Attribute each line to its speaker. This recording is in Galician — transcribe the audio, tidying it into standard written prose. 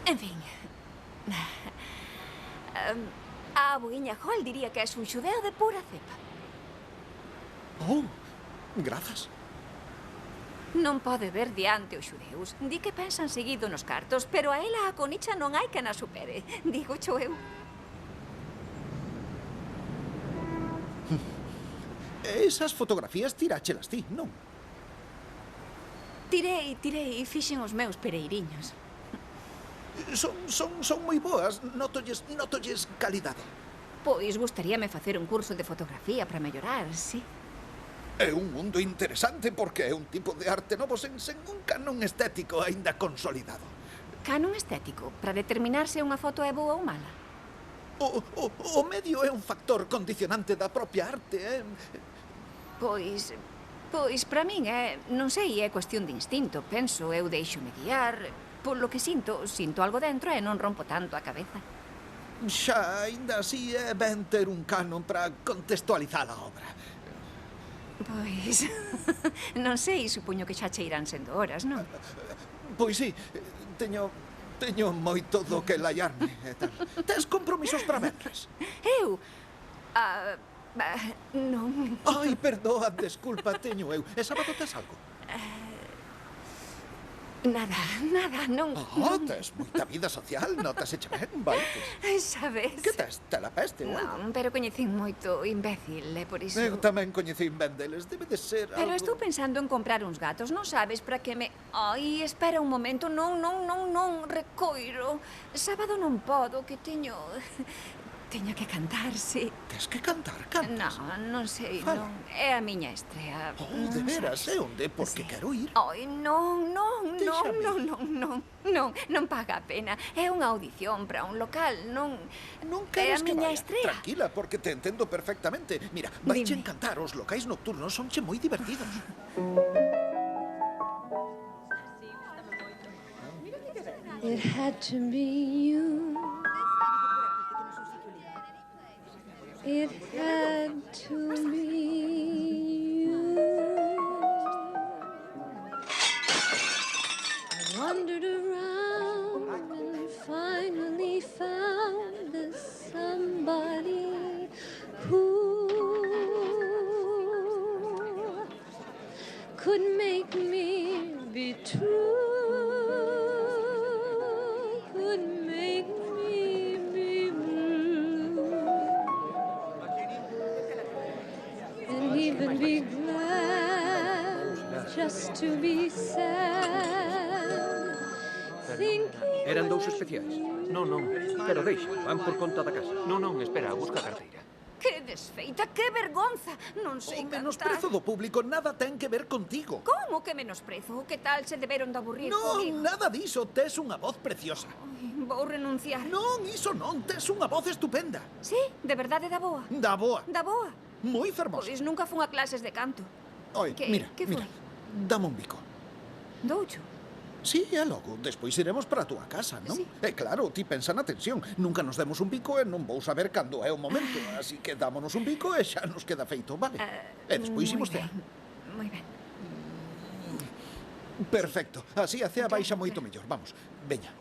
Speaker 1: En fin. A aboguiña Hall diría que és un xudeu de pura cepa.
Speaker 2: Oh, grazas.
Speaker 1: Non pode ver diante os xudeus. Di que pensan seguido nos cartos, pero a ela a conicha non hai que na supere. Digo xo eu.
Speaker 2: Esas fotografías tiráchelas ti, non?
Speaker 1: Tirei e fixen os meus pereiriños.
Speaker 2: Son moi boas, notolles calidade.
Speaker 1: Pois gustaríame facer un curso de fotografía para mellorar, sí.
Speaker 2: É un mundo interesante porque é un tipo de arte novo sen un canon estético aínda consolidado.
Speaker 1: Canon estético, para determinar se unha foto é boa ou mala.
Speaker 2: O medio é un factor condicionante da propia arte,
Speaker 1: Pois para min non sei, é cuestión de instinto. Penso, eu deixo-me guiar. Polo que sinto algo dentro e non rompo tanto a cabeza.
Speaker 2: Xa, aínda así é ben ter un canon para contextualizar a obra.
Speaker 1: Pois, non sei, supoño que xa che irán sendo horas, non?
Speaker 2: Pois sí, teño moito do que laiarme e tal. Tes compromisos para venres?
Speaker 1: Eu? Non.
Speaker 2: Ai, perdoa, desculpa, teño eu. E sábado tes algo?
Speaker 1: Nada, non.
Speaker 2: Tes moita vida social, notas eche ben, vaites.
Speaker 1: Sabes?
Speaker 2: Que tes, te la peste ou algo?
Speaker 1: Non, pero coñecín moito imbécil, e por iso...
Speaker 2: Eu tamén coñecín ben deles, debe de ser
Speaker 1: Pero
Speaker 2: algo...
Speaker 1: estou pensando en comprar uns gatos, non sabes para que me... Ai, espera un momento, non, recoiro. Sábado non podo, que teño... Teño que cantar, sí.
Speaker 2: Tes que cantar, cantas?
Speaker 1: Non sei,
Speaker 2: Fala.
Speaker 1: non. É a miña estrea.
Speaker 2: Oh, de veras, é onde? Porque quero ir.
Speaker 1: Ai, non paga a pena. É unha audición para un local, non...
Speaker 2: Non
Speaker 1: É a
Speaker 2: queres que
Speaker 1: miña
Speaker 2: vaya.
Speaker 1: estrea.
Speaker 2: Tranquila, porque te entendo perfectamente. Mira, vaiche
Speaker 1: Dime.
Speaker 2: encantar, os locais nocturnos sonche moi divertidos.
Speaker 3: It had to be you. It had to be you. I wandered around and finally found the somebody who could make me be true. Could make me be blue. And even be glad just to be sad. Thinking
Speaker 4: Eran dous especiais? Non, pero deixa, van por conta da casa. Non, espera, busca a carteira.
Speaker 1: Que desfeita, que vergonza. Non sei
Speaker 2: O
Speaker 1: cantar.
Speaker 2: menosprezo do público nada ten que ver contigo.
Speaker 1: Como que menosprezo? Que tal se deberon de aburrir
Speaker 2: Non,
Speaker 1: comigo?
Speaker 2: nada diso, tes unha voz preciosa.
Speaker 1: Ai, vou renunciar.
Speaker 2: Non, iso non, tes unha voz estupenda.
Speaker 1: Sí, de verdade da boa.
Speaker 2: Da boa,
Speaker 1: Da boa.
Speaker 2: moi fermosa.
Speaker 1: Pois nunca fun a clases de canto.
Speaker 2: Oi,
Speaker 1: que-
Speaker 2: mira,
Speaker 1: que
Speaker 2: mira,
Speaker 1: foi?
Speaker 2: dame un bico.
Speaker 1: Doucho.
Speaker 2: Sí, e logo, despois iremos para a túa casa, non?
Speaker 1: Sí.
Speaker 2: E claro, ti pensa na tensión. Nunca nos demos un bico e non vou saber cando é o momento. Así que dámonos un bico e xa nos queda feito, vale? E despois imos tear.
Speaker 1: Moi ben.
Speaker 2: Perfecto, así a cea baixa moito mellor. Vamos, veña.